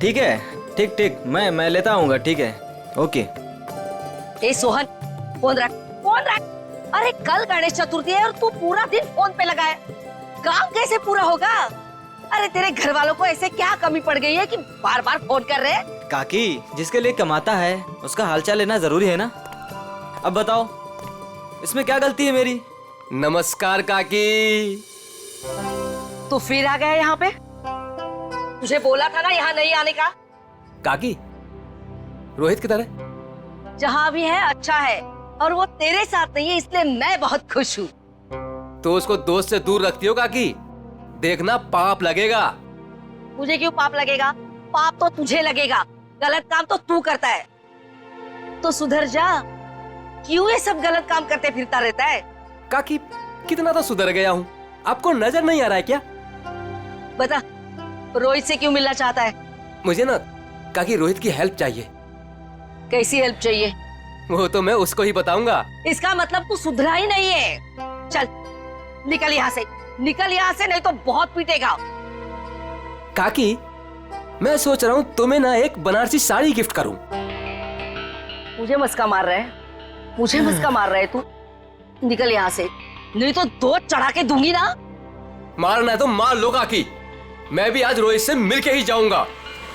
ठीक है, ठीक ठीक, मैं लेता आऊंगा, ठीक है, ओके। ए सोहन, फोन रख, फोन रख। अरे कल गणेश चतुर्थी है और तू पूरा दिन फोन पे लगा है, काम कैसे पूरा होगा? अरे तेरे घर वालों को ऐसे क्या कमी पड़ गई है कि बार बार फोन कर रहे हैं? काकी, जिसके लिए कमाता है उसका हालचाल लेना जरूरी है ना। अब बताओ, इसमें क्या गलती है मेरी? नमस्कार काकी। तू फिर आ गया यहाँ पे? तुझे बोला था ना यहाँ नहीं आने का। काकी, रोहित किधर है? जहाँ भी है अच्छा है, और वो तेरे साथ नहीं है, इसलिए मैं बहुत खुश हूँ। तो उसको दोस्त से दूर रखती हो काकी, देखना पाप लगेगा। मुझे क्यों पाप लगेगा? पाप तो तुझे लगेगा, गलत काम तो तू करता है। तो सुधर जा, क्यों ये सब गलत काम करते फिरता रहता है? काकी, कितना तो सुधर गया हूँ, आपको नजर नहीं आ रहा है क्या? बता, रोहित से क्यों मिलना चाहता है? मुझे ना काकी रोहित की हेल्प चाहिए। कैसी हेल्प चाहिए? वो तो मैं उसको ही बताऊंगा। इसका मतलब तू सुधरा ही नहीं है। चल निकल यहाँ से, निकल यहाँ से, नहीं तो बहुत पीटेगा। काकी, मैं सोच रहा हूँ तुम्हें ना एक बनारसी साड़ी गिफ्ट करूँ। मुझे मस्का मार रहा है, मुझे मस्का मार रहा है तू? निकल यहाँ से, नहीं तो दो चढ़ा के दूंगी ना। मारना है तो मार लो काकी, मैं भी आज रोहित से मिलके ही जाऊंगा,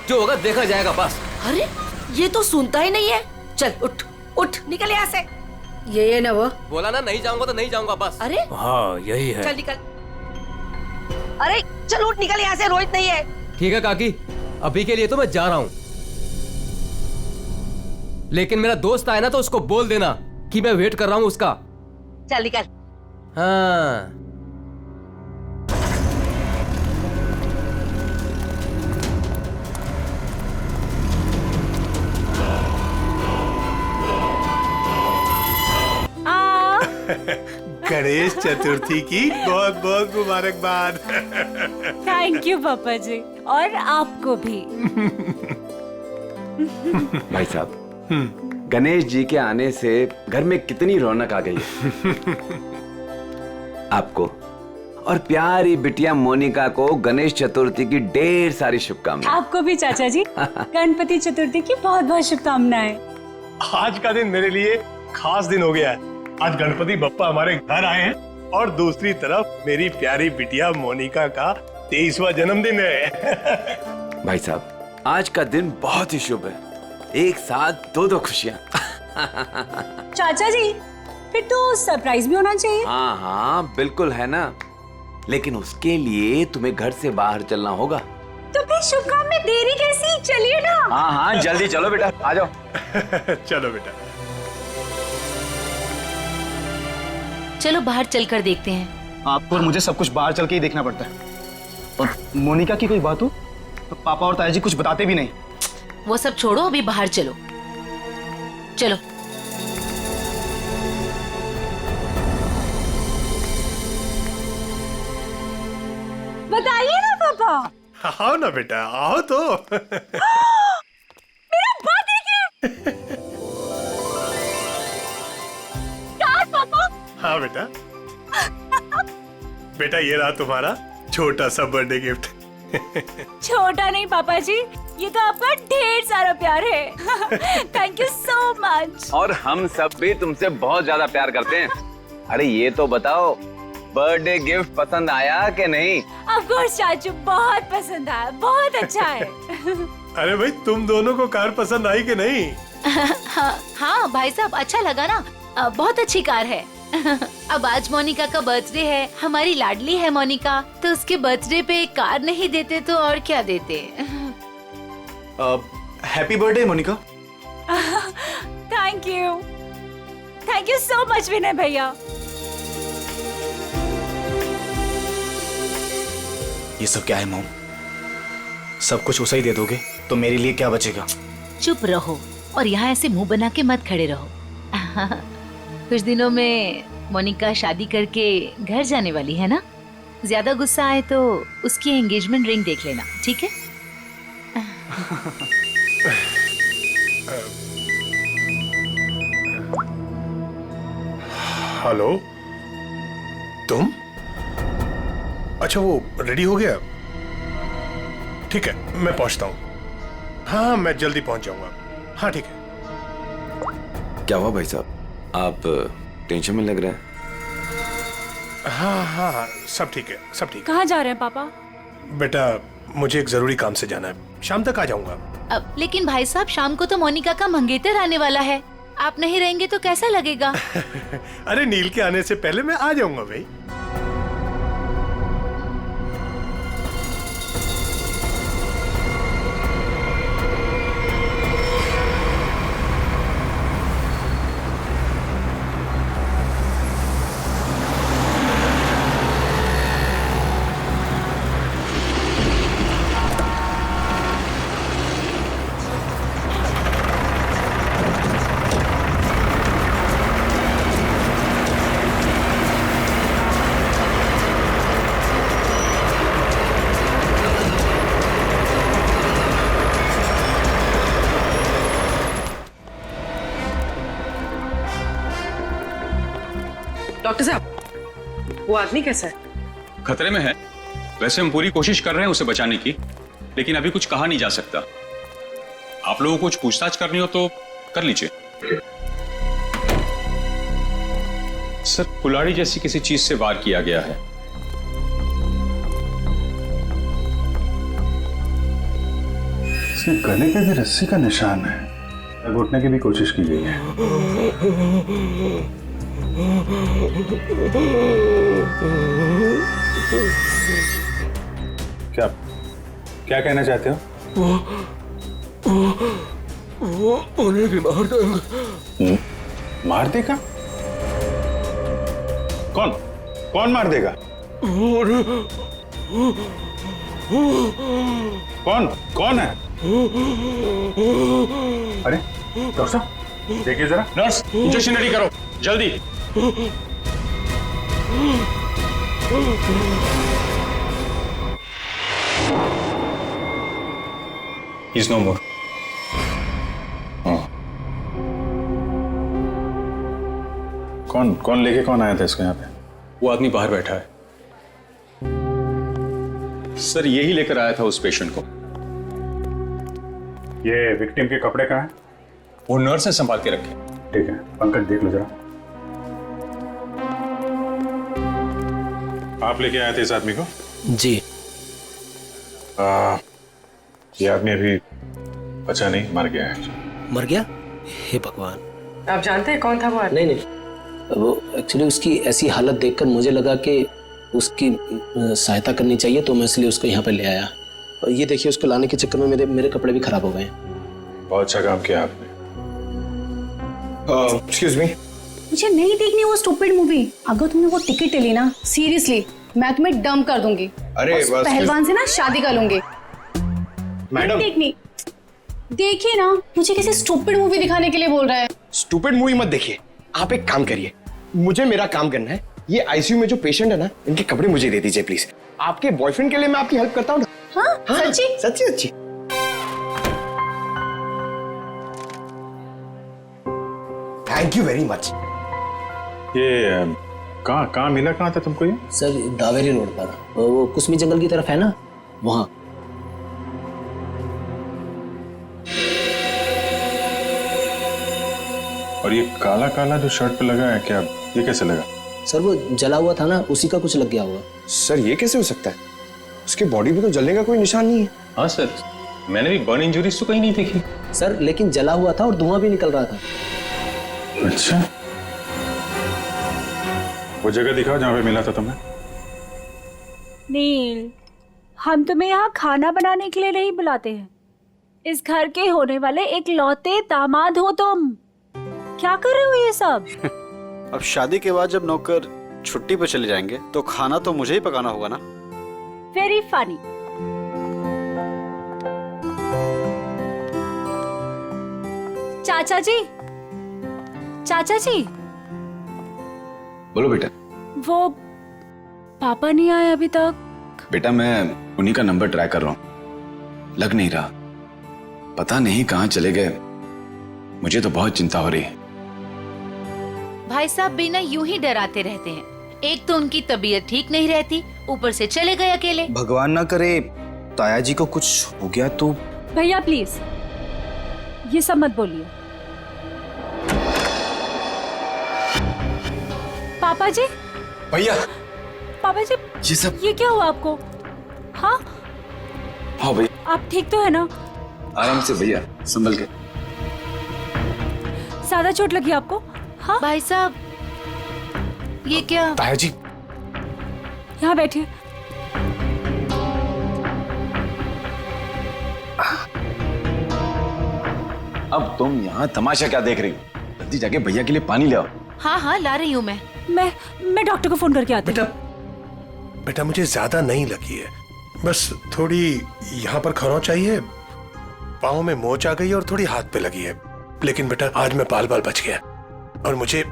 जो होगा देखा जाएगा बस। अरे ये तो सुनता ही नहीं है। चल उठ उठ, निकल यहाँ से। ये ना वो बोला ना नहीं जाऊंगा तो नहीं जाऊंगा बस। अरे हाँ यही है। चल निकल, अरे चल उठ, निकल यहाँ से, रोहित नहीं है। ठीक है काकी, अभी के लिए तो मैं जा रहा हूँ, लेकिन मेरा दोस्त आए ना तो उसको बोल देना कि मैं वेट कर रहा हूँ उसका। चल निकल। हाँ। गणेश चतुर्थी की बहुत बहुत मुबारकबाद। थैंक यू पापा जी, और आपको भी। भाई साहब, गणेश जी के आने से घर में कितनी रौनक आ गई है। आपको और प्यारी बिटिया मोनिका को गणेश चतुर्थी की ढेर सारी शुभकामनाएं। आपको भी चाचा जी गणपति चतुर्थी की बहुत बहुत शुभकामनाएं। आज का दिन मेरे लिए खास दिन हो गया है। आज गणपति बप्पा हमारे घर आए हैं और दूसरी तरफ मेरी प्यारी बिटिया मोनिका का 23वां जन्मदिन है। भाई साहब, आज का दिन बहुत ही शुभ है, एक साथ दो दो खुशियाँ। चाचा जी, फिर तो सरप्राइज भी होना चाहिए। हाँ हाँ बिल्कुल है ना, लेकिन उसके लिए तुम्हें घर से बाहर चलना होगा। तो फिर शुभ काम में देरी कैसी, चलिए ना। हाँ हाँ जल्दी चलो बेटा, आ जाओ। चलो बेटा। चलो बाहर चलकर देखते हैं। आपको और मुझे सब कुछ बाहर चल के ही देखना पड़ता है, और मोनिका की कोई बात हो तो पापा और ताया जी कुछ बताते भी नहीं। वो सब छोड़ो, अभी बाहर चलो। चलो। बताइए ना पापा। आओ ना बेटा, आओ तो। मेरा बर्थडे गिफ्ट। पापा। हाँ बेटा, बेटा ये रहा तुम्हारा छोटा सा बर्थडे गिफ्ट। छोटा नहीं पापा जी, ये तो आपका ढेर सारा प्यार है। Thank you so much. और हम सब भी तुमसे बहुत ज्यादा प्यार करते हैं। अरे ये तो बताओ, बर्थडे गिफ्ट पसंद आया कि नहीं? ऑफ कोर्स चाचू, बहुत पसंद आया, बहुत अच्छा है। अरे भाई, तुम दोनों को कार पसंद आई कि नहीं? हाँ भाई साहब, अच्छा लगा ना, बहुत अच्छी कार है। अब आज मोनिका का बर्थडे है, हमारी लाडली है मोनिका, तो उसके बर्थडे पे कार नहीं देते तो और क्या देते। Happy birthday Monica. Thank you so much Vinay भैया। ये सब क्या है मॉम? सब कुछ उसे ही दे दोगे तो मेरे लिए क्या बचेगा? चुप रहो और यहाँ ऐसे मुंह बना के मत खड़े रहो। कुछ दिनों में मोनिका शादी करके घर जाने वाली है ना, ज्यादा गुस्सा आए तो उसकी एंगेजमेंट रिंग देख लेना, ठीक है? हेलो, तुम? अच्छा, वो रेडी हो गया? ठीक है, मैं पहुंचता हूँ। हाँ मैं जल्दी पहुंच जाऊंगा। हाँ ठीक है। क्या हुआ भाई साहब, आप टेंशन में लग रहे हैं? हाँ हाँ हाँ, सब ठीक है, सब ठीक कहाँ जा रहे हैं पापा? है। बेटा मुझे एक जरूरी काम से जाना है, शाम तक आ जाऊंगा। लेकिन भाई साहब शाम को तो मोनिका का मंगेतर आने वाला है, आप नहीं रहेंगे तो कैसा लगेगा? अरे नील के आने से पहले मैं आ जाऊंगा भाई। डॉक्टर साहब, वो आदमी कैसा है? खतरे में है। वैसे हम पूरी कोशिश कर रहे हैं उसे बचाने की, लेकिन अभी कुछ कहा नहीं जा सकता। आप लोगों को कुछ पूछताछ करनी हो तो कर लीजिए। सर, कुल्हाड़ी जैसी किसी चीज से वार किया गया है। इसके गले पे भी रस्सी का निशान है, घुटने की भी कोशिश की गई है। क्या क्या कहना चाहते हो? वो उन्हें भी मार देगा। मार देगा? कौन कौन मार देगा? कौन कौन है? अरे डॉक्टर साहब देखिए जरा। नर्स, इंजेक्शन रेडी करो जल्दी। He's no more. कौन लेके कौन आया था इसको यहाँ पे? वो आदमी बाहर बैठा है। सर, यही लेकर आया था उस पेशेंट को। ये विक्टिम के कपड़े कहाँ हैं? वो नर्स ने संभाल के रखे। ठीक है, पंकज देख लो जरा। आप लेके आए थे इस आदमी को? जी। ये आदमी अभी बचा नहीं, मर गया है। मर गया? हे भगवान। आप जानते हैं कौन था वो आदमी? नहीं, वो एक्चुअली उसकी ऐसी हालत देखकर मुझे लगा कि उसकी सहायता करनी चाहिए, तो मैं इसलिए उसको यहाँ पे ले आया। और ये देखिए, उसको लाने के चक्कर में मेरे कपड़े भी खराब हो गए। बहुत अच्छा काम किया आपने। एक्सक्यूज मी, मुझे नहीं देखनी वो स्टूपिड मूवी। अगर तुमने वो टिकट ले ली ना, सीरियसली मैं तुम्हें डंप कर दूंगी। अरे उस पहलवान से ना शादी कर लूंगी। मैडम देखनी, देखिए ना, मुझे किसी स्टूपिड मूवी दिखाने के लिए बोल रहा है। स्टूपिड मूवी मत देखिए, आप एक काम करिए, मुझे मेरा काम करना है। ये आईसीयू में जो पेशेंट है ना, इनके कपड़े मुझे दे दीजिए प्लीज। आपके बॉयफ्रेंड के लिए मैं आपकी हेल्प करता हूँ ना। हाँ, सच्ची? सच्ची सच्ची। Thank you very much. ये कहाँ मिला, कहाँ था तुमको ये? सर, दावेरी रोड पर, वो कुसमी जंगल की तरफ है ना, वहां। और ये काला काला जो शर्ट पे लगा है, क्या ये कैसे लगा? सर, वो जला हुआ था ना, उसी का कुछ लग गया होगा। सर ये कैसे हो सकता है? उसकी बॉडी पे तो जलने का कोई निशान नहीं है। हाँ सर, मैंने भी बर्न इंजरीज तो कहीं नहीं देखी। सर, लेकिन जला हुआ था और धुआं भी निकल रहा था। अच्छा, वो जगह दिखाओ जहाँ पे मिला था तुम्हें। नील, हम तुम्हें यहाँ खाना बनाने के लिए नहीं बुलाते हैं। इस घर के होने वाले एक लौते दामाद हो तुम। क्या कर रहे हो ये सब? अब शादी के बाद जब नौकर छुट्टी पर चले जाएंगे तो खाना तो मुझे ही पकाना होगा ना। Very funny. चाचा जी, चाचा जी। बोलो बेटा। वो पापा नहीं आए अभी तक। बेटा, मैं उन्हीं का नंबर ट्राई कर रहा हूं, लग नहीं रहा। पता नहीं कहां चले गए। मुझे तो बहुत चिंता हो रही है। भाई साहब बिना यूं ही डराते रहते हैं। एक तो उनकी तबीयत ठीक नहीं रहती, ऊपर से चले गए अकेले। भगवान ना करे ताया जी को कुछ हो गया तो। भैया प्लीज, ये सब मत बोलिए। पापा जी, भैया पापा जी, ये सब ये क्या हुआ आपको? हाँ हाँ भैया, आप ठीक तो है ना? आराम से भैया, संभल के। ज्यादा चोट लगी आपको? हाँ भाई साहब, ये क्या? ताया जी, यहाँ बैठिए। अब तुम यहाँ तमाशा क्या देख रही हो? जल्दी जाके भैया के लिए पानी ले आओ। हाँ हाँ, ला रही हूँ मैं। मैं डॉक्टर को फोन करके आती हूँ। बेटा मुझे ज्यादा नहीं लगी है, बस थोड़ी यहाँ पर खरोंच चाहिए, पाँव में मोच आ गई और थोड़ी हाथ पे लगी है। लेकिन बेटा आज मैं बाल बच गया और मुझे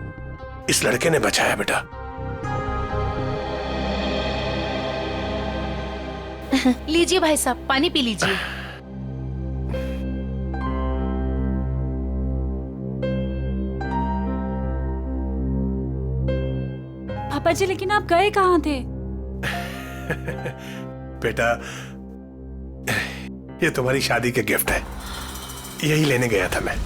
इस लड़के ने बचाया बेटा। लीजिए भाई साहब, पानी पी लीजिए। पापा जी, लेकिन आप गए कहाँ थे? बेटा ये तुम्हारी शादी के गिफ्ट है, यही लेने गया था मैं।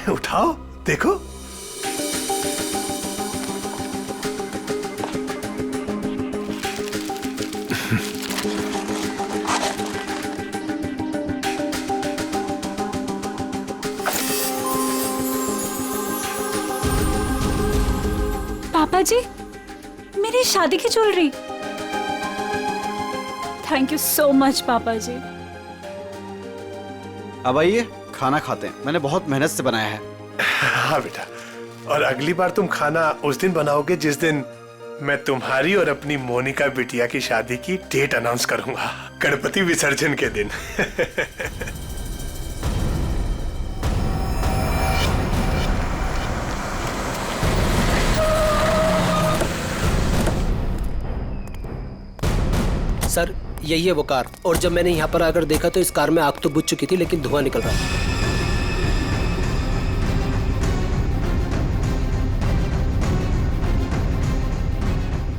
उठाओ देखो। पापा जी, मेरी शादी की jewellery. Thank you so much पापा जी। अब आइए खाना खाते हैं, मैंने बहुत मेहनत से बनाया है। हाँ बेटा, और अगली बार तुम खाना उस दिन बनाओगे जिस दिन मैं तुम्हारी और अपनी मोनिका बिटिया की शादी की डेट अनाउंस करूंगा, गणपति विसर्जन के दिन। सर यही है वो कार, और जब मैंने यहाँ पर आकर देखा तो इस कार में आग तो बुझ चुकी थी लेकिन धुआं निकल रहा था।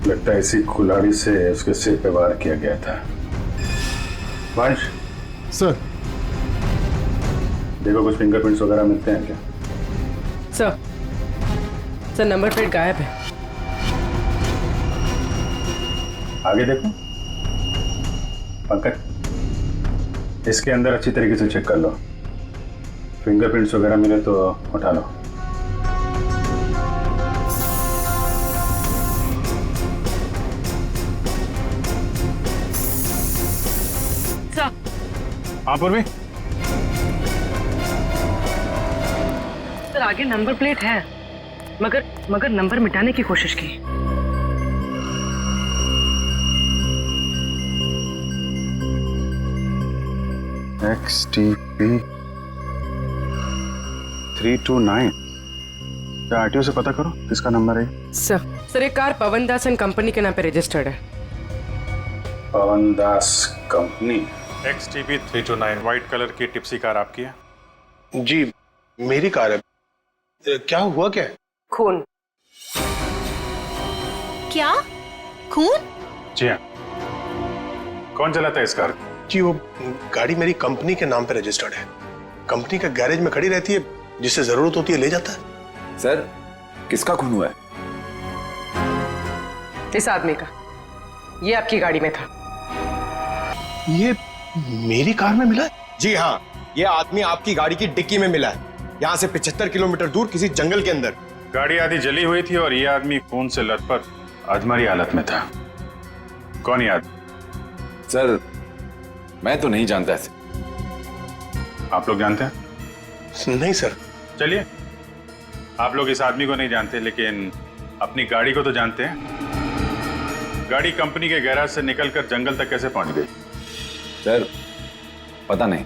लगता है इसी कुल्हाड़ी से उसके सिर पे वार किया गया था। वंश सर, देखो कुछ फिंगरप्रिंट्स वगैरह मिलते हैं क्या? सर नंबर प्लेट गायब है। आगे देखो पंकज, इसके अंदर अच्छी तरीके से चेक कर लो, फिंगरप्रिंट्स वगैरह मिले तो उठा लो। सर, हाँ पूर्वी, सर आगे नंबर प्लेट है, मगर नंबर मिटाने की कोशिश की। XTP 329, क्या आरटीओ से पता करो किसका नंबर है? सर ये car Pawan Das and company के नाम पे रजिस्टर्ड है। पवन दास कंपनी। XTP 329 व्हाइट कलर की टिप्सी कार आपकी है? जी मेरी कार है। क्या हुआ क्या? खून। क्या? खून? जी हाँ। कौन चलाता है इस कार? जी वो गाड़ी मेरी कंपनी के नाम पे रजिस्टर्ड है, कंपनी का गैरेज में खड़ी रहती है, जिससे जरूरत होती है ले जाता है। सर किसका खून हुआ है? इस आदमी का, ये आपकी गाड़ी में था। ये मेरी कार में मिला है? जी हाँ, ये आदमी आपकी गाड़ी की डिक्की में मिला है, यहाँ से 75 किलोमीटर दूर किसी जंगल के अंदर। गाड़ी आधी जली हुई थी और ये आदमी खून से लथपथ अधमरी हालत में था। कौन ये आदमी? सर मैं तो नहीं जानता ऐसे। आप लोग जानते हैं? नहीं सर। चलिए, आप लोग इस आदमी को नहीं जानते लेकिन अपनी गाड़ी को तो जानते हैं। गाड़ी कंपनी के गैराज से निकलकर जंगल तक कैसे पहुंच गई? सर पता नहीं।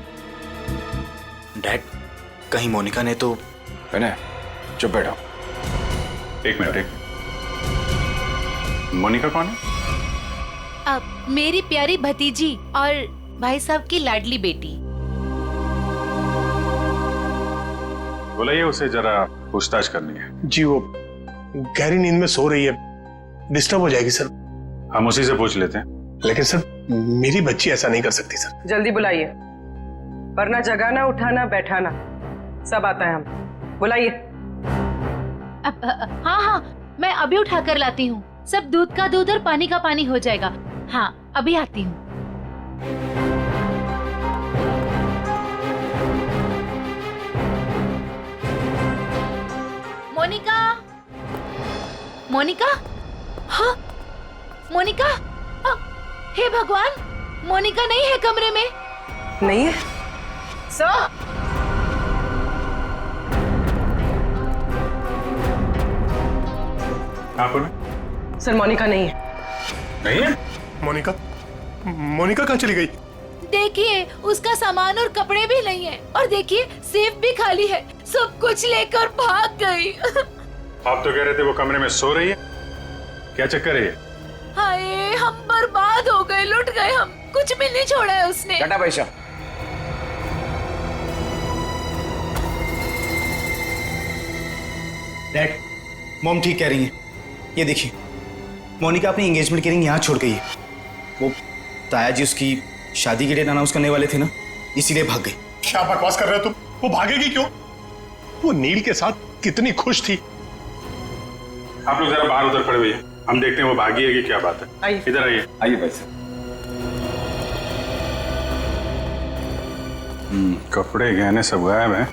डैड, कहीं मोनिका ने तो... है, चुप बैठो। एक मिनट। मोनिका कौन है? अब मेरी प्यारी भतीजी और भाई साहब की लाडली बेटी। बुलाइए उसे, जरा पूछताछ करनी है। जी वो गहरी नींद में सो रही है, डिस्टर्ब हो जाएगी सर। हम उसी से पूछ लेते हैं। लेकिन सर मेरी बच्ची ऐसा नहीं कर सकती सर। जल्दी बुलाइए। वरना जगाना, उठाना, बैठाना सब आता है हम। बुलाइए। हाँ हाँ, मैं अभी उठा कर लाती हूँ। सब दूध का दूध और पानी का पानी हो जाएगा। हाँ, अभी आती हूँ। मोनिका, मोनिका, हाँ, मोनिका, हे भगवान, मोनिका नहीं है कमरे में। नहीं है सर। आप सर, मोनिका नहीं है। नहीं है? मोनिका, मोनिका कहाँ चली गई? देखिए, उसका सामान और कपड़े भी नहीं है, और देखिए सेफ भी खाली है। सब कुछ लेकर भाग गई। आप तो कह रहे थे वो कमरे में सो रही है, क्या चक्कर है ये? हाय, हम बर्बाद हो गए, लुट गए हम। कुछ भी नहीं छोड़ा है उसने। टाटा पैसा। डैड, मॉम ठीक कह रही हैं। ये देखिए, मोनिका अपनी एंगेजमेंट की रिंग यहाँ छोड़ गई है। वो ताया जी उसकी शादी की डेट अनाउंस करने वाले थे ना, इसीलिए भाग गई। क्या बकवास कर रहे हो तुम? वो भागेगी क्यों? वो नील के साथ कितनी खुश थी। आप लोग जरा बाहर उधर खड़े हुए हैं, हम देखते हैं वो भागी है कि क्या बात है। आइए। इधर आइए। आइए भाई साहब। कपड़े गहने सब गायब हैं,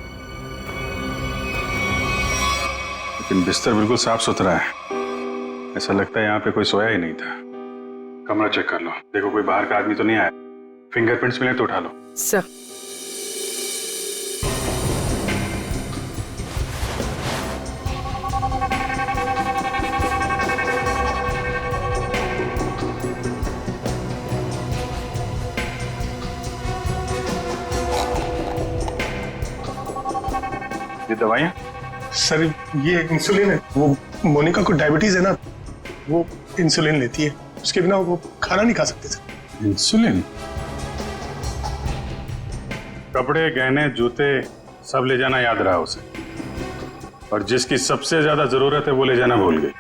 लेकिन बिस्तर बिल्कुल साफ सुथरा है। ऐसा लगता है यहाँ पे कोई सोया ही नहीं था। कमरा चेक कर लो, देखो कोई बाहर का आदमी तो नहीं आया। फिंगरप्रिंट्स मिले तो उठा लो। सर, ये दवाइयाँ? सर, ये इंसुलिन है। वो मोनिका को डायबिटीज है ना, वो इंसुलिन लेती है। उसके बिना वो खाना नहीं खा सकते सर। इंसुलिन? कपड़े, गहने, जूते सब ले जाना याद रहा उसे, और जिसकी सबसे ज्यादा जरूरत है वो ले जाना भूल गई।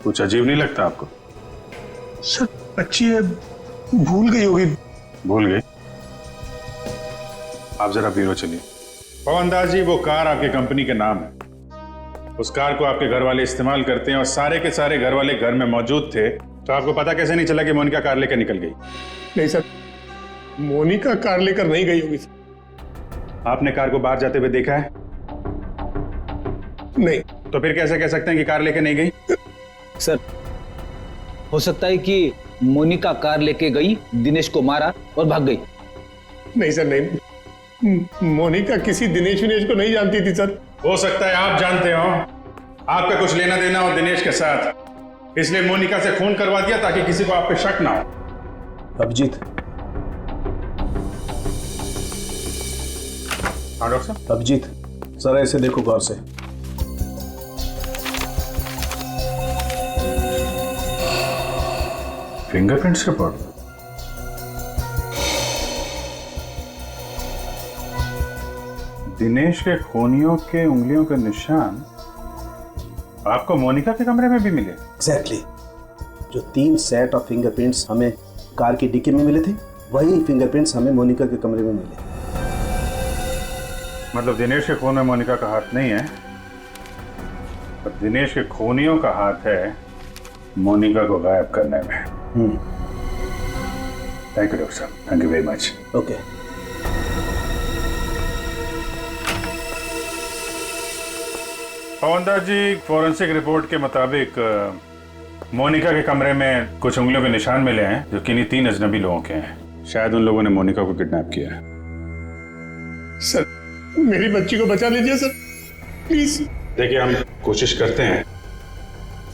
कुछ अजीब नहीं लगता आपको? सर, बच्ची है, भूल गई होगी। भूल गई? आप जरा ब्यूरो चलिए। पवन दास जी, वो कार आपके कंपनी के नाम है। उस कार को आपके घर वाले इस्तेमाल करते हैं, और सारे के सारे घर वाले घर में मौजूद थे। तो आपको पता कैसे नहीं चला कि मोनिका कार लेकर निकल गई? नहीं सर, मोनिका कार लेकर नहीं गई होगी। आपने कार को बाहर जाते हुए देखा है? नहीं। तो फिर कैसे कह सकते हैं कि कार लेकर नहीं गई? सर, हो सकता है कि मोनिका कार लेके गई, दिनेश को मारा और भाग गई। नहीं सर, नहीं। मोनिका किसी दिनेश विनेश को नहीं जानती थी सर। हो सकता है आप जानते हो, आपका कुछ लेना देना हो दिनेश के साथ, इसलिए मोनिका से खून करवा दिया ताकि किसी को आप पे शक ना हो। अभिजीत। हाँ डॉक्टर साहब। अभिजीत, जरा इसे देखो गौर से। Fingerprints report? दिनेश के खूनियों के उंगलियों के निशान आपको मोनिका के कमरे में भी मिले? एग्जैक्टली। जो 3 सेट ऑफ फिंगरप्रिंट्स हमें कार की डिक्की में मिले थे, वही फिंगरप्रिंट्स हमें मोनिका के कमरे में मिले। मतलब दिनेश के खून में मोनिका का हाथ नहीं है, पर दिनेश के खूनियों का हाथ है मोनिका को गायब करने में। थैंक यू डॉक्टर साहब, thank you very much. Okay. Pawan Das ji, forensic report के मुताबिक मोनिका के कमरे में कुछ उंगलियों के निशान मिले हैं जो किन्हीं 3 अजनबी लोगों के हैं। शायद उन लोगों ने मोनिका को किडनैप किया है। सर, मेरी बच्ची को बचा लीजिए सर, प्लीज। देखिए, हम कोशिश करते हैं।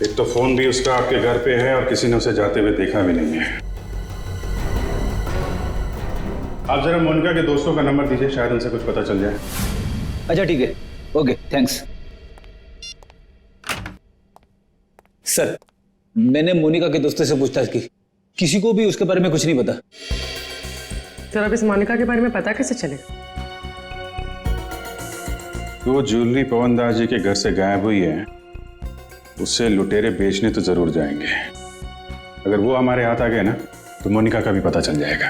एक तो फोन भी उसका आपके घर पे है और किसी ने उसे जाते हुए देखा भी नहीं है। आप जरा मोनिका के दोस्तों का नंबर दीजिए, शायद उनसे कुछ पता चल जाए। अच्छा ठीक है, ओके, थैंक्स। सर, मैंने मोनिका के दोस्तों से पूछताछ की, किसी को भी उसके बारे में कुछ नहीं पता। सर, अब इस मोनिका के बारे में पता कैसे चलेगा? वो ज्वेलरी पवन दास जी के घर से गायब हुई है, उससे लुटेरे बेचने तो जरूर जाएंगे। अगर वो हमारे हाथ आ गए ना, तो मोनिका का भी पता चल जाएगा।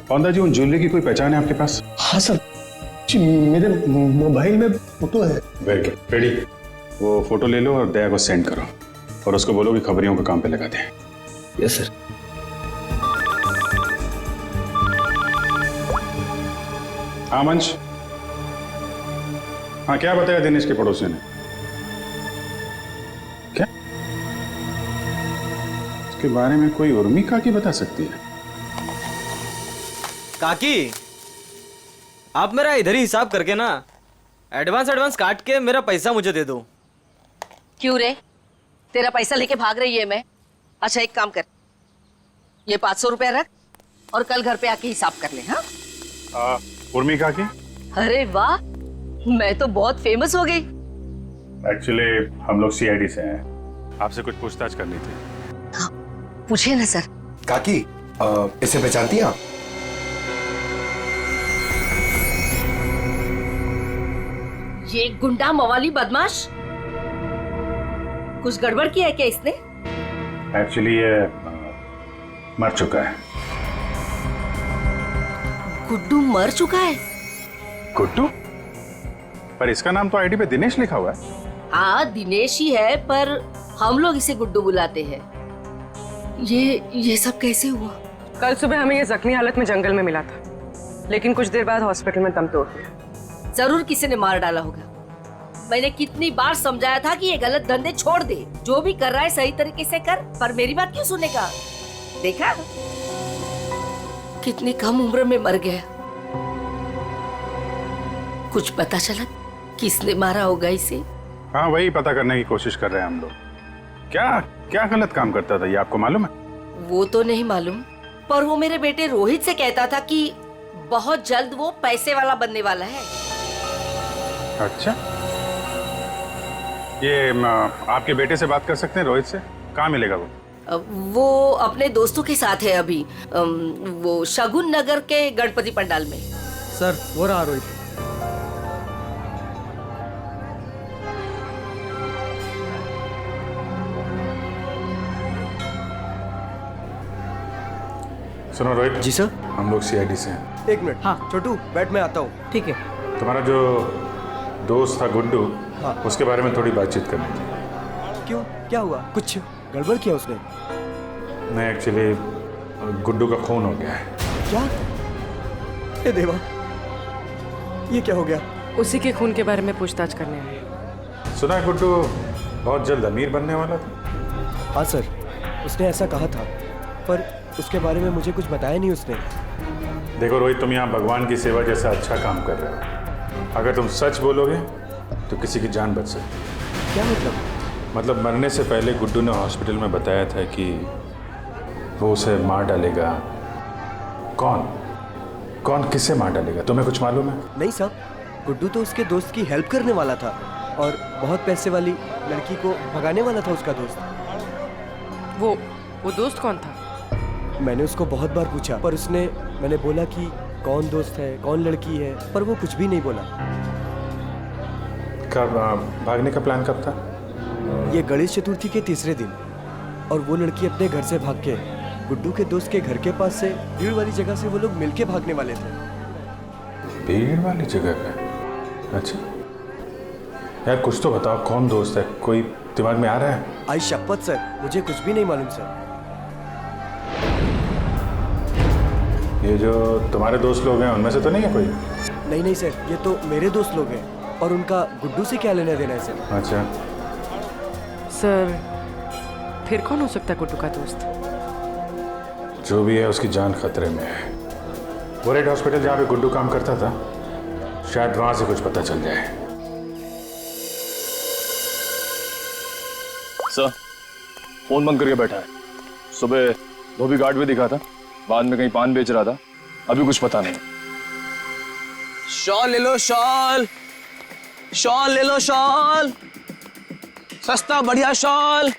पवनदास जी, उन ज्वेलरी की कोई पहचान है आपके पास? हाँ सर जी, मेरे मोबाइल में फोटो है। Very good. रेडी, वो फोटो ले लो और दया को सेंड करो और उसको बोलो कि खबरियों के काम पे लगा दें। Yes sir. हाँ मंच, हाँ क्या बताया दिनेश के पड़ोसी ने? क्या उसके बारे में कोई उर्मी काकी बता सकती है? काकी, आप मेरा इधर ही हिसाब करके ना एडवांस काट के मेरा पैसा मुझे दे दो। क्यों रे, तेरा पैसा लेके भाग रही है मैं? अच्छा एक काम कर, ये 500 रुपया रख और कल घर पे आके हिसाब कर ले। हाँ उर्मी काकी? अरे वाह, मैं तो बहुत फेमस हो गई। एक्चुअली हम लोग सीआईडी से हैं, आपसे कुछ पूछताछ करनी थी। पूछे ना सर। काकी, इसे पहचानती हैं आप? ये गुंडा मवाली बदमाश, कुछ गड़बड़ किया है क्या इसने? एक्चुअली ये मर चुका है। गुड्डू मर चुका है? गुड्डू? पर इसका नाम तो आईडी पे दिनेश लिखा हुआ है। हाँ दिनेश ही है, पर हम लोग इसे गुड्डू बुलाते हैं। ये सब कैसे हुआ? कल सुबह हमें ये जख्मी हालत में जंगल में मिला था, लेकिन कुछ देर बाद हॉस्पिटल में दम तोड़ दिया। जरूर किसी ने मार डाला होगा। मैंने कितनी बार समझाया था कि ये गलत धंधे छोड़ दे, जो भी कर रहा है सही तरीके से कर, पर मेरी बात क्यों सुनेगा? देखा कितनी कम उम्र में मर गया। कुछ पता चला किसने मारा होगा इसे? हाँ वही पता करने की कोशिश कर रहे हैं हम लोग। क्या क्या गलत काम करता था ये आपको मालूम है? वो तो नहीं मालूम, पर वो मेरे बेटे रोहित से कहता था कि बहुत जल्द वो पैसे वाला बनने वाला है। अच्छा, ये आपके बेटे से बात कर सकते हैं रोहित से? कहाँ मिलेगा वो? वो अपने दोस्तों के साथ है अभी, वो शगुन नगर के गणपति पंडाल में। सर वो रहा रोहित। सुनो रोहित जी सर। हम लोग सीआईडी से हैं। एक मिनट। हाँ छोटू बैठ, मैं आता हूँ। ठीक है। तुम्हारा जो दोस्त था गुड्डू, हाँ। उसके बारे में थोड़ी बातचीत करनी थी। क्यों, क्या हुआ? कुछ गड़बड़ किया उसने? नहीं, एक्चुअली गुड्डू का खून हो गया है। क्या? ए देवा, ये क्या हो गया? उसी के खून के बारे में पूछताछ करने आए। सुना है गुड्डू बहुत जल्द अमीर बनने वाला था। हाँ सर, उसने ऐसा कहा था, पर उसके बारे में मुझे कुछ बताया नहीं उसने। देखो रोहित, तुम यहाँ भगवान की सेवा जैसा अच्छा काम कर रहे हो। अगर तुम सच बोलोगे तो किसी की जान बच सकती है। क्या मतलब? मतलब मरने से पहले गुड्डू ने हॉस्पिटल में बताया था कि वो उसे मार डालेगा। कौन किसे मार डालेगा, तुम्हें कुछ मालूम है? नहीं साहब, गुड्डू तो उसके दोस्त की हेल्प करने वाला था और बहुत पैसे वाली लड़की को भगाने वाला था उसका दोस्त। वो दोस्त कौन था? मैंने उसको बहुत बार पूछा, पर मैंने बोला कि कौन दोस्त है, कौन लड़की है, पर वो कुछ भी नहीं बोला। कब भागने का प्लान कब था? ये गणेश चतुर्थी के तीसरे दिन, और वो लड़की अपने घर से भाग के गुड्डू के दोस्त के घर के पास से भीड़ वाली जगह से वो लोग मिलके भागने वाले थे। भीड़ वाली जगह पे? अच्छा यार, कुछ तो बताओ, कौन दोस्त है? कोई दिमाग में आ रहा है? आई शपथ सर, मुझे कुछ भी नहीं मालूम सर। ये जो तुम्हारे दोस्त लोग हैं उनमें से तो नहीं है कोई? नहीं सर, ये तो मेरे दोस्त लोग हैं, और उनका गुड्डू से क्या लेना देना है सर? अच्छा सर, फिर कौन हो सकता है गुड्डू का दोस्त? जो भी है उसकी जान खतरे में है। वो रेड हॉस्पिटल जहाँ पे गुड्डू काम करता था, शायद वहां से कुछ पता चल जाए। सर, फोन बंद करके बैठा है। सुबह धोबी घाट भी दिखा था, बाद में कहीं पान बेच रहा था, अभी कुछ पता नहीं। शॉल ले लो, शॉल ले लो, शॉल सस्ता बढ़िया शॉल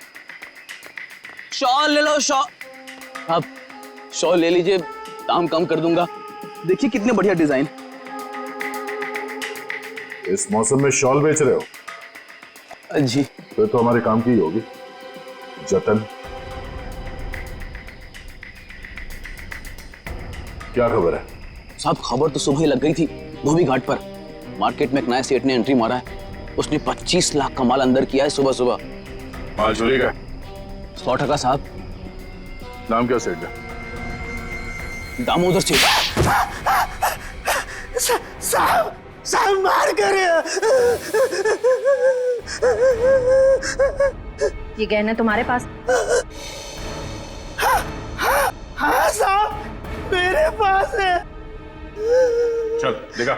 ले लो, शॉल। आप शॉल ले लीजिए, दाम कम कर दूंगा। देखिए कितने बढ़िया डिजाइन। इस मौसम में शॉल बेच रहे हो? जी। फिर तो हमारे काम की ही होगी। जतन क्या खबर है? साहब खबर तो सुबह ही लग गई थी धोबी घाट पर। मार्केट में एक नए सेठ ने एंट्री मारा है। उसने 25 लाख का माल अंदर किया है सुबह सुबह। माल चोरी का? 100% साहब। नाम क्या सेठ का? दामोदर सेठ। साहब मार कर। ये गहने तुम्हारे पास? हाँ साहब, मेरे पास है। चल देखा।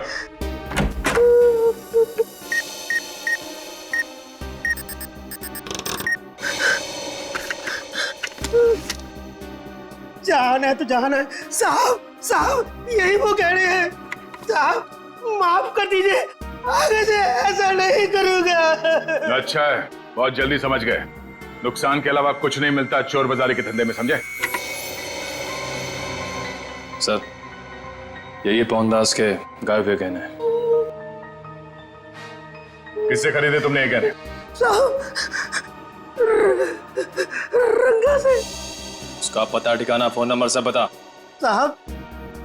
जान है तो जान है साहब। साहब यही वो गहने हैं। साहब माफ कर दीजिए, आगे से ऐसा नहीं करूंगा। अच्छा है, बहुत जल्दी समझ गए। नुकसान के अलावा कुछ नहीं मिलता चोर बाजारी के धंधे में, समझे? सर, यही पवनदास के गायब हुए गहने हैं। किससे खरीदे तुमने ये गहने? साहब रंगा से। उसका पता ठिकाना फोन नंबर सब बता। साहब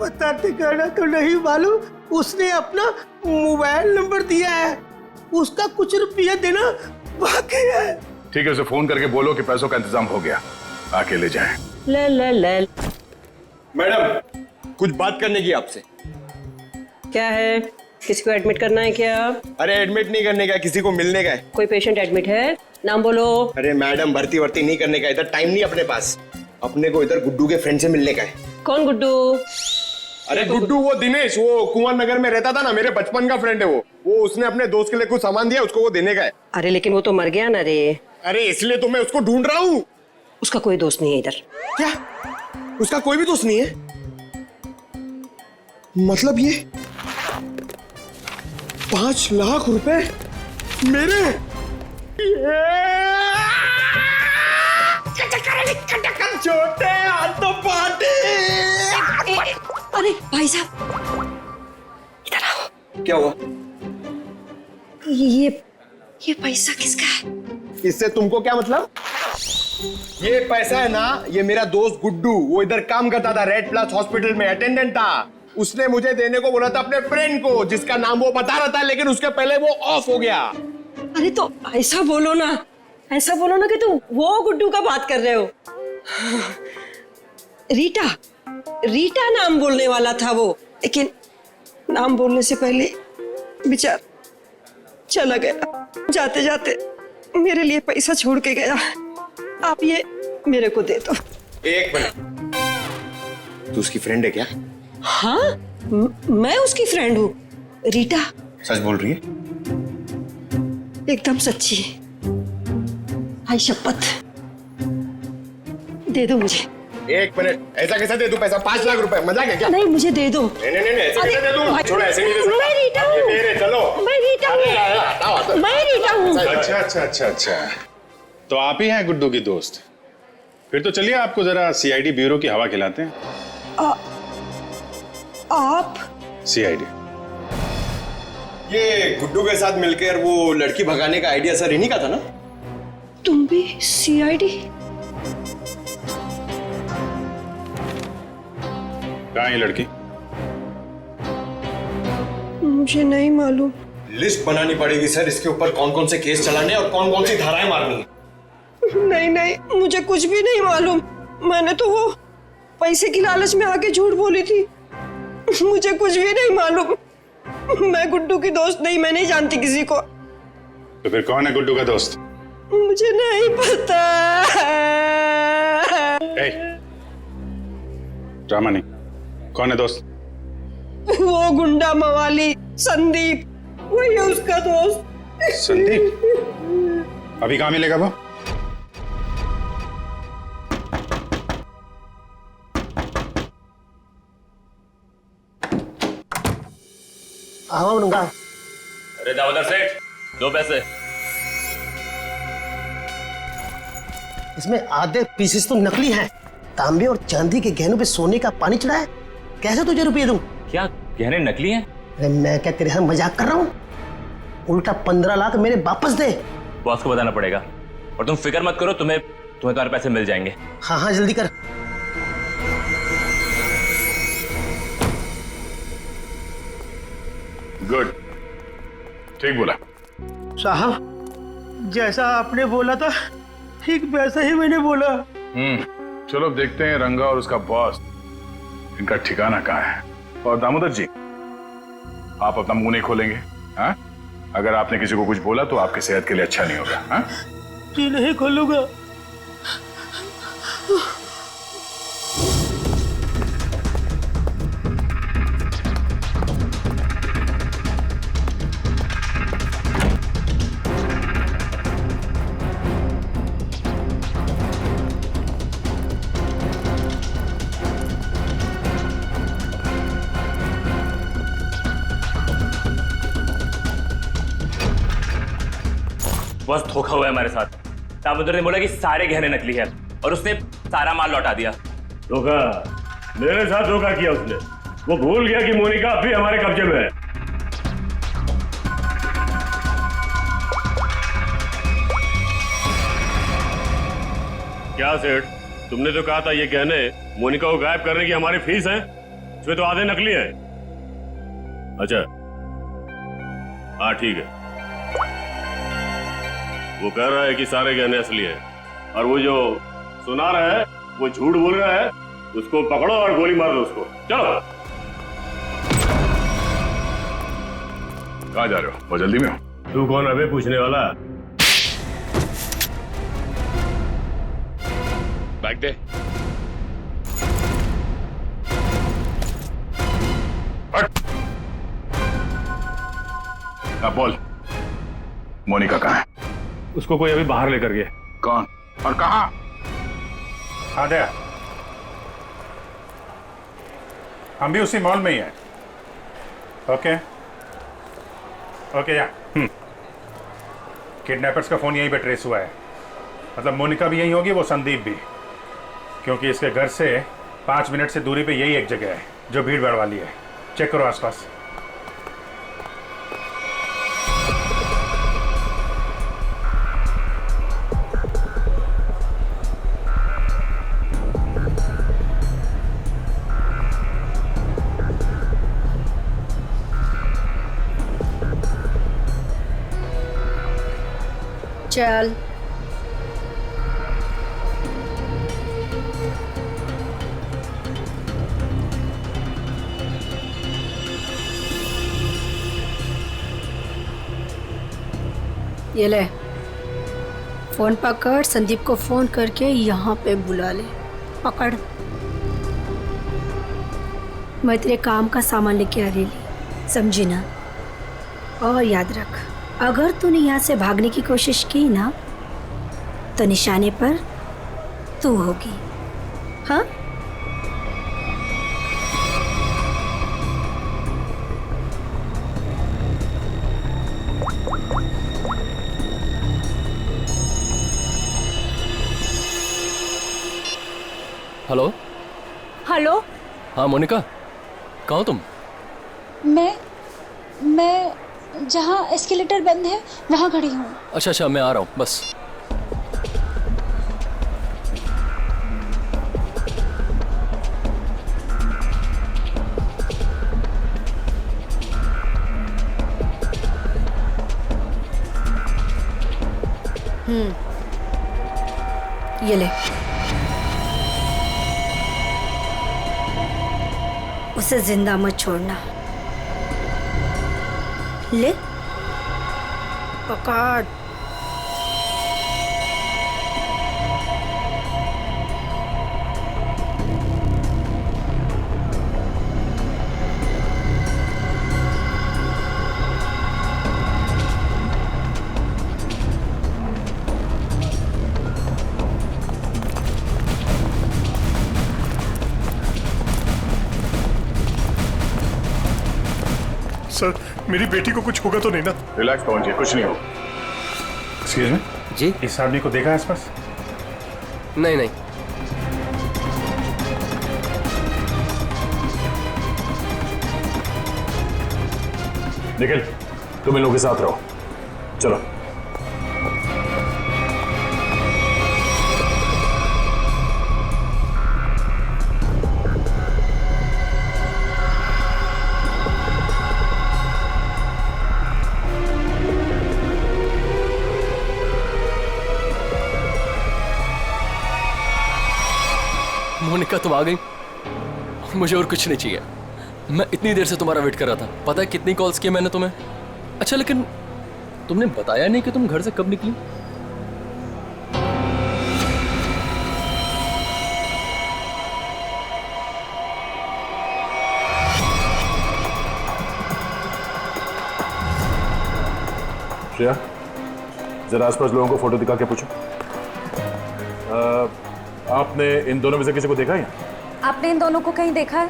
पता ठिकाना तो नहीं मालूम, उसने अपना मोबाइल नंबर दिया है। उसका कुछ रुपया देना बाकी है। ठीक है, उसे फोन करके बोलो कि पैसों का इंतजाम हो गया, आके ले जाए। ले। मैडम कुछ बात करने की आपसे। क्या है? किसी को एडमिट करना है क्या? अरे एडमिट नहीं करने का, किसी को मिलने का है। कोई पेशेंट एडमिट है? नाम बोलो। अरे मैडम भर्ती वर्ती नहीं करने का, इधर टाइम नहीं अपने पास। अपने को इधर गुड्डू के फ्रेंड से मिलने का है। कौन गुड्डू? अरे गुड्डू वो दिनेश, वो कुंवर नगर में रहता था ना, मेरे बचपन का फ्रेंड है वो उसने अपने दोस्त के लिए कुछ सामान दिया, उसको वो देने का है। अरे लेकिन वो तो मर गया ना रे। अरे इसलिए तो मैं उसको ढूंढ रहा हूँ। उसका कोई दोस्त नहीं है इधर। क्या? उसका कोई भी दोस्त नहीं है? मतलब ये 5 लाख रुपए मेरे? छोटे हाथ तो पाटे। अरे भाई साहब इधर आओ। क्या हुआ? ये पैसा किसका है? इससे तुमको क्या मतलब? ये पैसा है ना, ये मेरा दोस्त गुड्डू, वो इधर काम करता था, रेड प्लस हॉस्पिटल में अटेंडेंट था। उसने मुझे देने को बोला था अपने फ्रेंड को, जिसका नाम वो बता रहा था, लेकिन उसके पहले वो ऑफ हो गया। अरे तो ऐसा बोलो ना, ऐसा बोलो ना कि तुम वो गुड्डू का बात कर रहे हो। रीटा नाम बोलने वाला था वो, लेकिन नाम बोलने से पहले बेचारा चला गया। जाते जाते मेरे लिए पैसा छोड़ के गया। आप ये मेरे को दे दो। एक मिनट, तू उसकी फ्रेंड है क्या? हाँ, मैं उसकी फ्रेंड हूँ। रीटा सच बोल रही है? एकदम सच्ची। आई शपथ, दे दो मुझे। एक मिनट, ऐसा कैसे दे दूं पैसा? 5 लाख रुपए, मजाक है क्या? नहीं, मुझे दे दो। नहीं, ऐसे कैसे दे दूं? छोड़ो, ऐसे नहीं दे सकता। मैं रीटा हूँ। मेरे चलो। मैं रीटा हूँ। मैं रीटा हूँ। अच्छा। तो आप ही हैं गुड्डू की दोस्त? फिर तो चलिए आपको जरा सीआईडी ब्यूरो की हवा खिलाते हैं। आप? सीआईडी। ये गुड्डू के साथ मिलकर वो लड़की भगाने का आइडिया सर इन्हीं का था ना? तुम भी सीआईडी? कहाँ है ये लड़की? मुझे नहीं मालूम। लिस्ट बनानी पड़ेगी सर, इसके ऊपर कौन कौन से केस चलाने और कौन कौन सी धाराएं मारनी है। नहीं, मुझे कुछ भी नहीं मालूम। मैंने तो वो पैसे की लालच में आके झूठ बोली थी। मुझे कुछ भी नहीं मालूम। मैं गुड्डू की दोस्त नहीं, मैं नहीं जानती किसी को। तो फिर कौन है गुड्डू का दोस्त? मुझे नहीं पता। ड्रामा नहीं, कौन है दोस्त? वो गुंडा मवाली संदीप, वही है उसका दोस्त। संदीप? अभी कहाँ मिलेगा वो? अरे दामोदर सेठ, 2 पैसे। इसमें आधे पीसेस तो नकली हैं। तांबे और चांदी के गहनों पे सोने का पानी चढ़ा है। कैसे तुझे रुपये दूं? क्या गहने नकली हैं? अरे मैं क्या तेरे साथ मजाक कर रहा हूँ? उल्टा 15 लाख मेरे वापस दे। बॉस को बताना पड़ेगा। और तुम फिक्र मत करो, तुम्हें तुम्हारे पैसे मिल जाएंगे। हाँ जल्दी कर। गुड, ठीक बोला। साहब जैसा आपने बोला था ठीक वैसा ही मैंने बोला। चलो अब देखते हैं रंगा और उसका बॉस इनका ठिकाना कहाँ है। और दामोदर जी, आप अपना मुंह नहीं खोलेंगे, हाँ? अगर आपने किसी को कुछ बोला तो आपकी सेहत के लिए अच्छा नहीं होगा, हाँ? जी नहीं खोलूंगा। बस धोखा हुआ है हमारे साथ। दामोदर ने बोला कि सारे गहने नकली है और उसने सारा माल लौटा दिया। धोखा? मेरे साथ धोखा किया उसने। वो भूल गया कि मोनिका अब भी हमारे कब्जे में है। क्या सेठ, तुमने तो कहा था ये गहने मोनिका को गायब करने की हमारी फीस है, इसमें तो आधे नकली है। अच्छा हाँ ठीक है। वो कह रहा है कि सारे गहने असली हैं और वो जो सुना रहा है वो झूठ बोल रहा है। उसको पकड़ो और गोली मार दो उसको। चलो। कहाँ जा रहे हो? बहुत जल्दी में हो? तू कौन है बे पूछने वाला? बैग दे। अब बोल, मोनिका कहाँ है? उसको कोई अभी बाहर लेकर गया। कौन और कहाँ? आद्या, हम भी उसी मॉल में ही हैं। ओके ओके या किडनैपर्स का फोन यहीं पे ट्रेस हुआ है। मतलब मोनिका भी यहीं होगी, वो संदीप भी, क्योंकि इसके घर से 5 मिनट से दूरी पे यही एक जगह है जो भीड़ भाड़ वाली है। चेक करो आसपास। चल ये ले फोन पकड़, संदीप को फोन करके यहाँ पे बुला ले। पकड़, मैं तेरे काम का सामान लेके आ रही, समझी ना? और याद रख, अगर तूने यहाँ से भागने की कोशिश की ना तो निशाने पर तू होगी। हाँ? Hello hello. हाँ मोनिका, कहाँ हो तुम? मैं जहाँ एस्केलेटर बंद है वहाँ खड़ी हूँ। अच्छा अच्छा, मैं आ रहा हूँ बस। ये ले, उसे जिंदा मत छोड़ना। ले पकड़। सर, मेरी बेटी को कुछ होगा तो नहीं ना? रिलैक्स पवन जी, कुछ नहीं हो। एक्सक्यूज मी जी, इस आदमी को देखा है आसपास? नहीं नहीं। निखिल, तुम इन लोगों के साथ रहो। चलो। मोनिका तुम आ गई, मुझे और कुछ नहीं चाहिए। मैं इतनी देर से तुम्हारा वेट कर रहा था, पता है कितनी कॉल्स किए मैंने तुम्हें। अच्छा लेकिन तुमने बताया नहीं कि तुम घर से कब निकली। श्रेया, जरा आसपास लोगों को फोटो दिखा के पूछो। आपने इन दोनों में से किसी को देखा है? आपने इन दोनों को कहीं देखा है?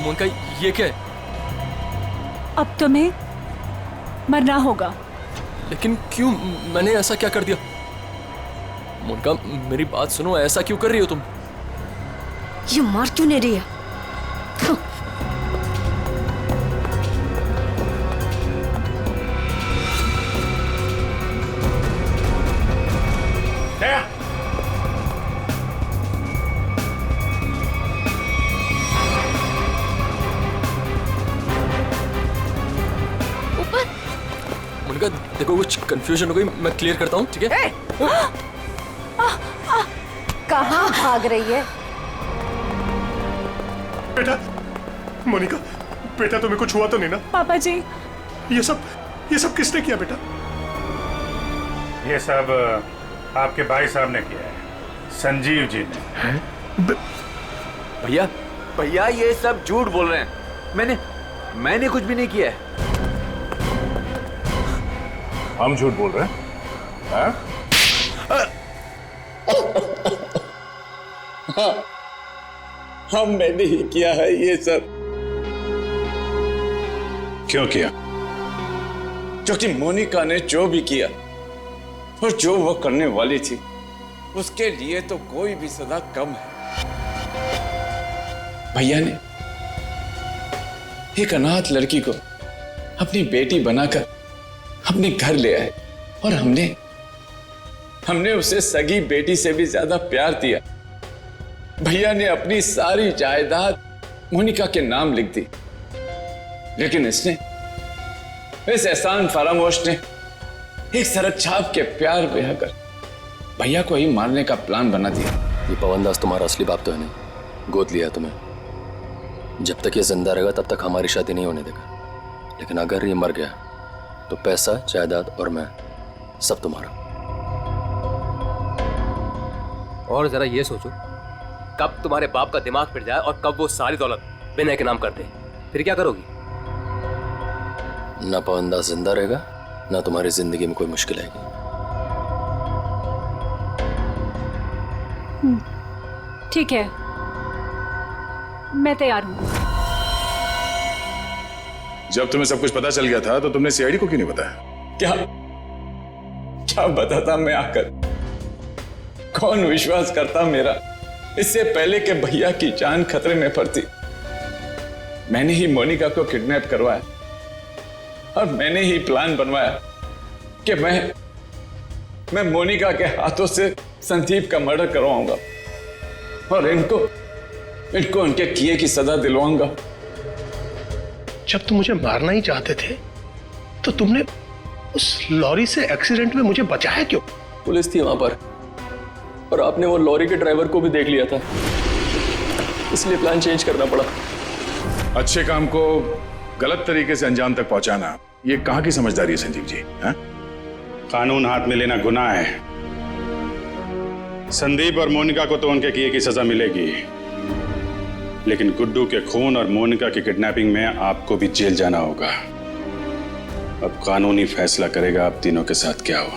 मोनिका ये क्या है? अब तुम्हें मरना होगा। लेकिन क्यों? मैंने ऐसा क्या कर दिया? मोनिका मेरी बात सुनो, ऐसा क्यों कर रही हो तुम? ये मार क्यों नहीं रही है? मोनिका देखो कुछ कंफ्यूजन हो गई, मैं क्लियर करता हूँ, ठीक है? कहाँ भाग रही है? बेटा, मोनिका, बेटा तुम्हें कुछ हुआ तो नहीं ना? पापा जी, ये सब किसने किया बेटा? ये सब आपके भाई साहब ने किया है, संजीव जी ने। भैया भैया ये सब झूठ बोल रहे हैं। मैंने कुछ भी नहीं किया है। हम झूठ बोल रहे हैं? हाँ? हाँ, हमने ही किया है ये सब। क्यों किया? क्योंकि मोनिका ने जो भी किया और जो वो करने वाली थी, उसके लिए तो कोई भी सजा कम है। भैया ने एक अनाथ लड़की को अपनी बेटी बनाकर अपने घर ले आए और हमने उसे सगी बेटी से भी ज्यादा प्यार दिया। भैया ने अपनी सारी जायदाद मोनिका के नाम लिख दी, लेकिन इस एहसान फरामोश ने एक सरक छाप के प्यार बहाकर भैया को ही मारने का प्लान बना दिया। ये पवनदास तुम्हारा असली बाप तो है नहीं, गोद लिया तुम्हें। जब तक ये जिंदा रहेगा तब तक हमारी शादी नहीं होने देगा, लेकिन अगर ये मर गया तो पैसा, जायदाद और मैं सब तुम्हारा। और जरा ये सोचो, कब तुम्हारे बाप का दिमाग फिर जाए और कब वो सारी दौलत विनय के नाम कर दे, फिर क्या करोगी? ना पवनदास जिंदा रहेगा, ना तुम्हारी जिंदगी में कोई मुश्किल आएगी। ठीक है, मैं तैयार हूँ। जब तुम्हें सब कुछ पता चल गया था तो तुमने सीआईडी को क्यों नहीं बताया? क्या बताता मैं आकर? कौन विश्वास करता मेरा? इससे पहले कि भैया की जान खतरे में पड़ती, मैंने ही मोनिका को किडनैप करवाया और मैंने ही प्लान बनवाया कि मैं मोनिका के हाथों से संदीप का मर्डर करवाऊंगा और इनको उनके किए की सजा दिलवाऊंगा। जब तुम मुझे मारना ही चाहते थे तो तुमने उस लॉरी से एक्सीडेंट में मुझे बचाया क्यों? पुलिस थी वहां पर और आपने वो लॉरी के ड्राइवर को भी देख लिया था, इसलिए प्लान चेंज करना पड़ा। अच्छे काम को गलत तरीके से अंजाम तक पहुंचाना, ये कहां की समझदारी है संजीव जी? हा? कानून हाथ में लेना गुनाह है। संदीप और मोनिका को तो उनके किए की सजा मिलेगी, लेकिन गुड्डू के खून और मोनिका की किडनैपिंग में आपको भी जेल जाना होगा। अब कानूनी फैसला करेगा आप तीनों के साथ क्या हो।